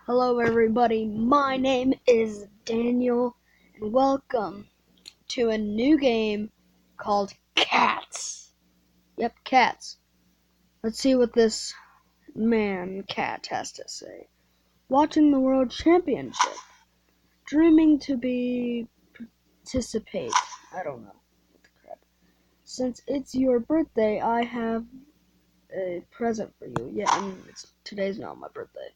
Hello everybody, my name is Daniel, and welcome to a new game called Cats. Yep, Cats. Let's see what this cat has to say. Watching the World Championship. Dreaming to participate. I don't know. What the crap. Since it's your birthday, I have a present for you. Yeah, today's not my birthday.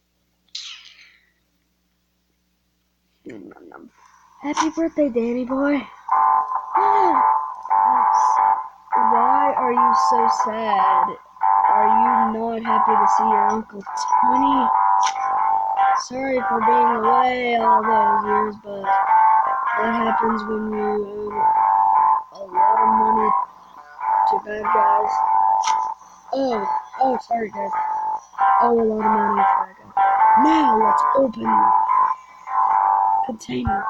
Happy birthday, Danny boy. Why are you so sad? Are you not happy to see your Uncle Tony? Sorry for being away all those years, but that happens when you owe a lot of money to bad guys. Oh, sorry guys. Owe a lot of money to bad guys. Now let's open the container.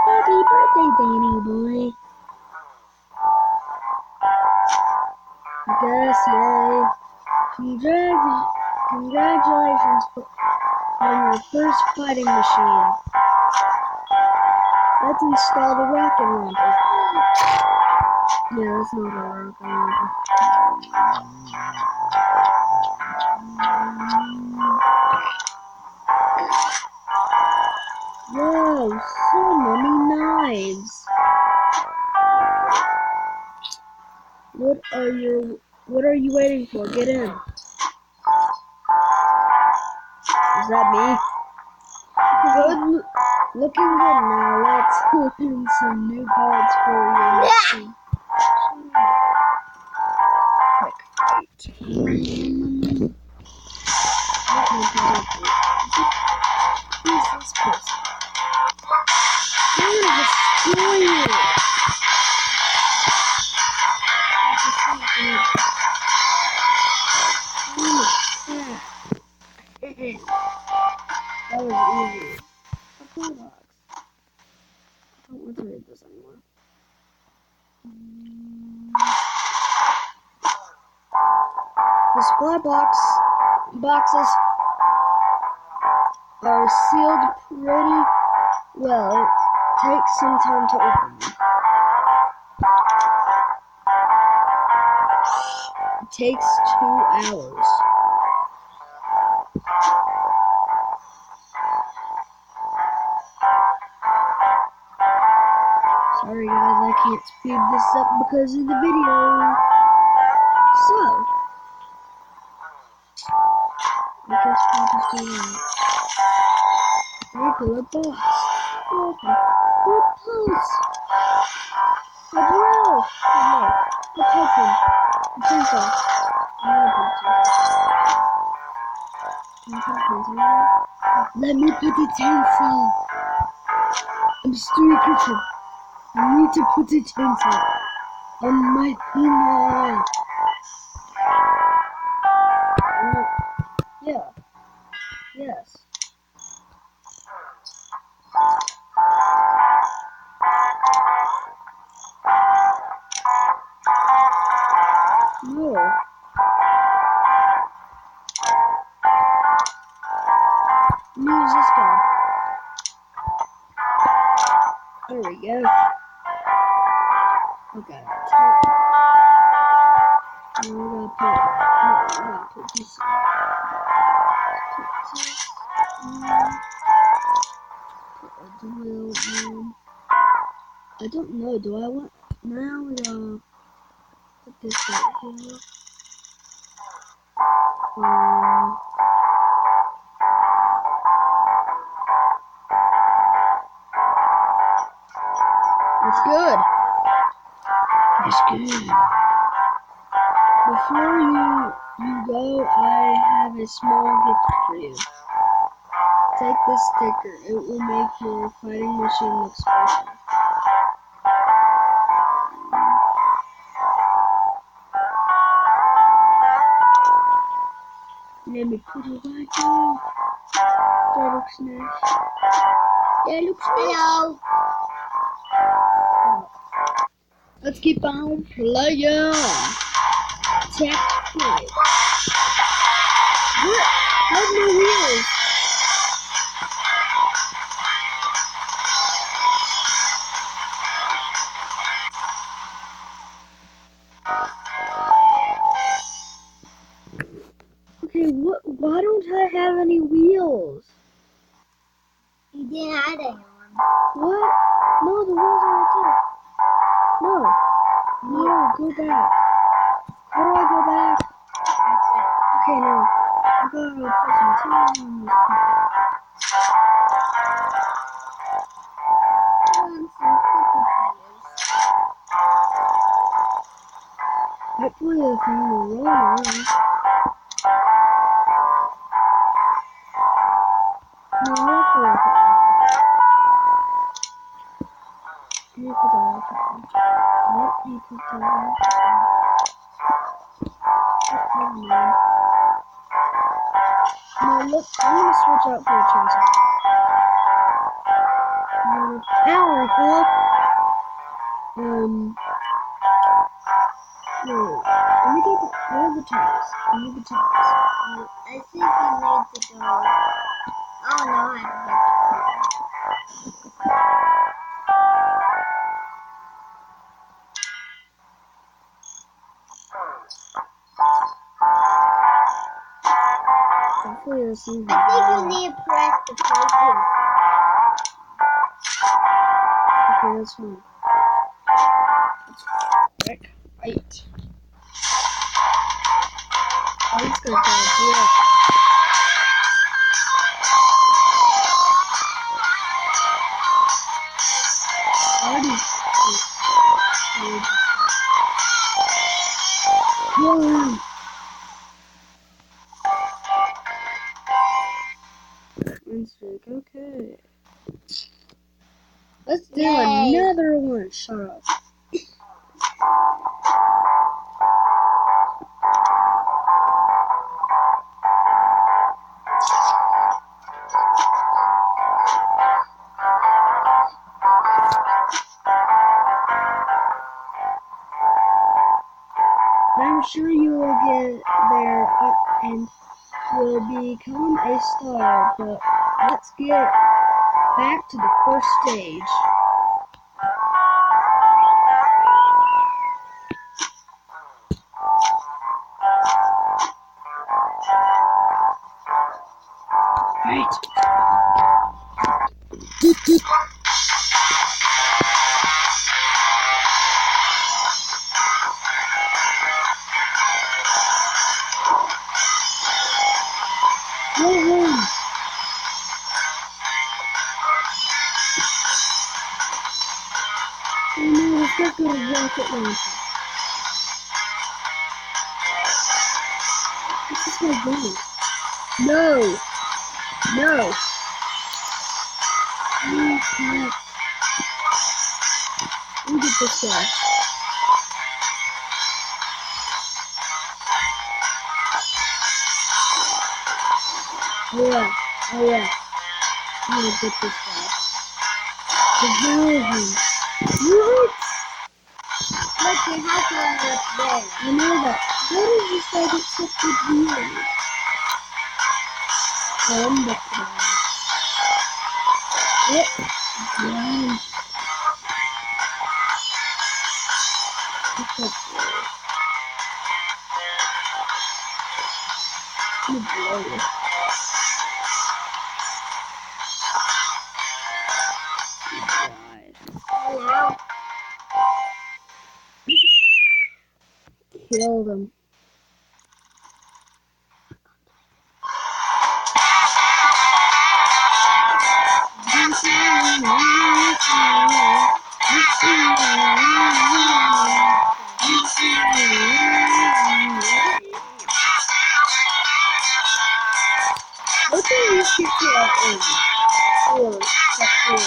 Happy birthday, Danny boy. Yes, yay. Congratulations on your first fighting machine. Let's install the rocket launcher. Yeah, that's not a rocket launcher. Whoa, so many knives. What are you waiting for? Get in. Is that me? Good. Looking good now. Let's open some new parts for your machine. Quick fight. Who's this person? I'm gonna destroy you. That was easy. A toolbox. I don't want to read this anymore. The supply boxes are sealed pretty well. It takes some time to open them. It takes 2 hours. Sorry guys, I can't speed this up because of the video. So, I guess we'll just do that. Regular boss. Welcome. What pulse? A drill. No. A token. A pencil. Let me put the tinsel. I'm still kitchen. I need to put the tinsel on my finger. Yeah. Yes. No. Use this guy. There we go. Okay. Now we're gonna put this. Put a drill in. I don't know. Do I want? Now we gotta put this right here. That's good. That's good. Before you go, I have a small gift for you. Take this sticker. It will make your fighting machine look special. Let me put it right there. That looks nice. That looks nice. Hello. Let's keep on playing. Tech play. What? How's my wheels? Okay, what? Why don't I have any wheels? You didn't have any one. What? No, the wheels are right there. No. No, go back. How do I go back? Okay, now. I gotta put some time on this. Hopefully the thing will roll around. No, I like the rocket launcher. Let me put the rocket launcher. Let me put the rocket launcher. Oh, never mind. No, look, I'm gonna switch out for a chainsaw. Power hook. Wait. Let me get the, where are the tires? I need the tires. I think you need to go. Oh no, I have to get Hopefully this is I think you need to press the places. okay, that's fine. Right. Oh, he's gonna go drift. Already. Whoa. Okay. Let's do Yay. another one. Shut up. I'm sure you will get there and will become a star, but let's get back to the first stage. Right. Whoa. Oh no, let's get good at rocket launcher. This is my game. No. Oh, crap. Let me get this guy. Oh yeah. I'm gonna get this guy. Developing. What? Look, you have one up there. I know that. How does this guy get such good views? That guy. Yep. Yeah. That's so cool. I'm gonna blow it. He died. Hello. Killed him. What do you get to like in? Or step 4?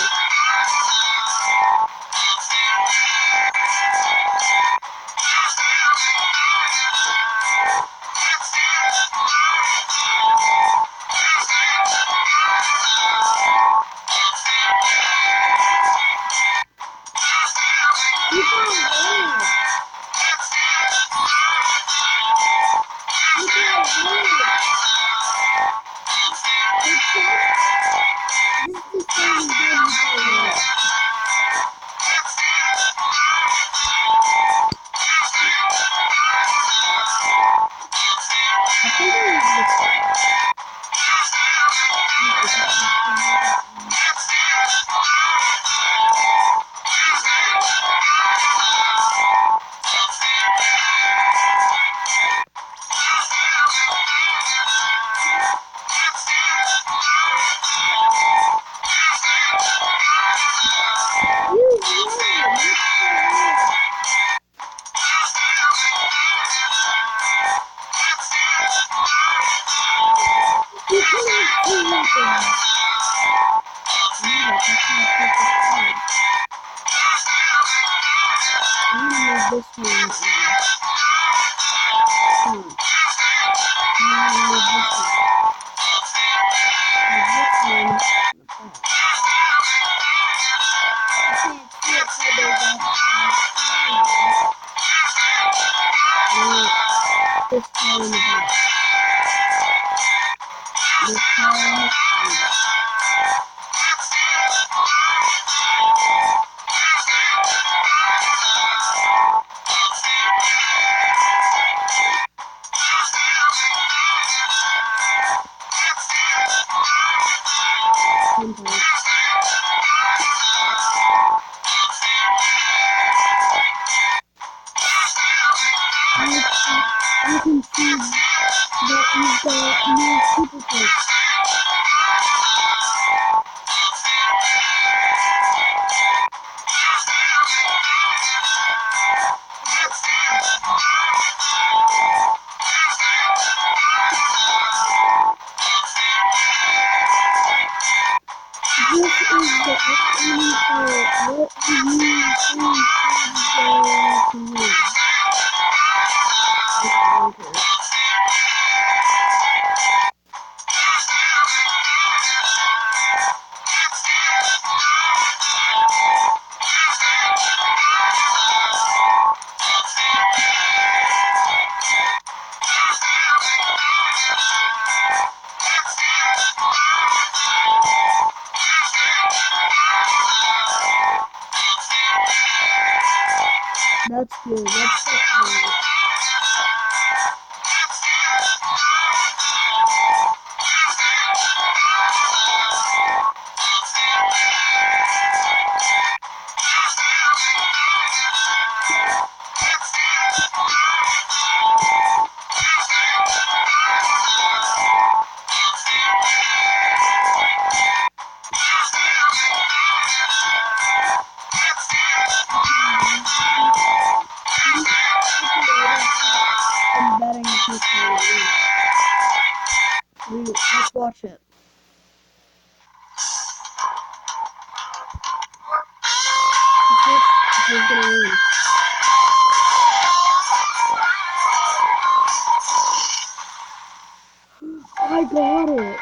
That's good. That's good. I'm betting the future. Let's watch it. He's gonna win. I got it.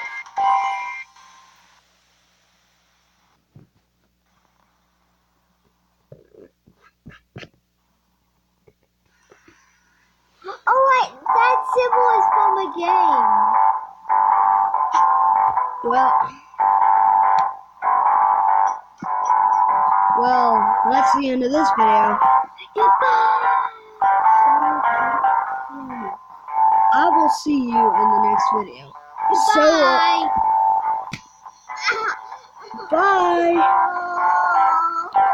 Oh wait, that symbol is from a game. Well, that's the end of this video. Goodbye. I will see you in the next video. Goodbye. So, bye.